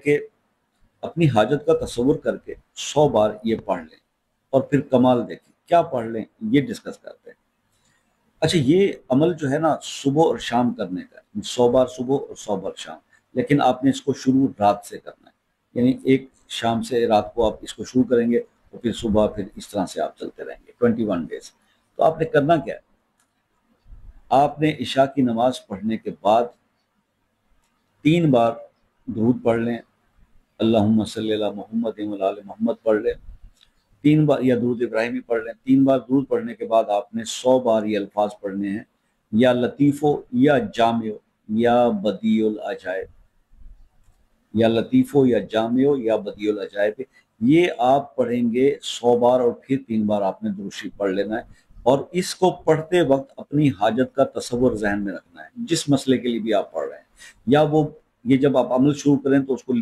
کہ اپنی حاجت کا تصور کر کے 100 بار یہ پڑھ لیں اور پھر کمال دیکھیں کیا پڑھ لیں، یہ ڈسکس کرتے ہیں۔ اچھا، یہ عمل جو ہے نا صبح اور شام کرنے کا ہے، 100 بار صبح اور 100 بار شام، لیکن آپ نے اس کو شروع رات سے کرنا ہے، یعنی ایک شام سے رات کو آپ اس کو شروع کریں گے اور پھر صبح پھر اس طرح سے آپ چلتے رہیں گے 21 ڈیز۔ تو آپ نے کرنا کیا ہے، آپ نے عشاء کی نماز پڑھنے کے بعد 3 بار درود پڑھ لیں، اللہم صلی علی محمد و آل محمد پڑھ لیں، 3 بار یا درود ابراہیمی پڑھ لیں۔ 3 بار درود پڑھنے کے بعد آپ نے 100 بار یہ الفاظ پڑھنے ہیں، یا لطیفو یا جامع یا بدیع العجائب، یا لطیفو یا جامع یا بدیع العجائب، یہ آپ پڑھیں گے 100 بار، اور پھر 3 بار آپ نے درود شریف پڑھ لینا ہے، اور اس کو پڑھتے وقت اپنی حاجت کا تصور ذہن میں رکھنا ہے، جس مسئلے کے لیے بھی آپ پڑھ رہے ہیں، یا وہ یہ جب آپ عمل شروع کریں تو اس کو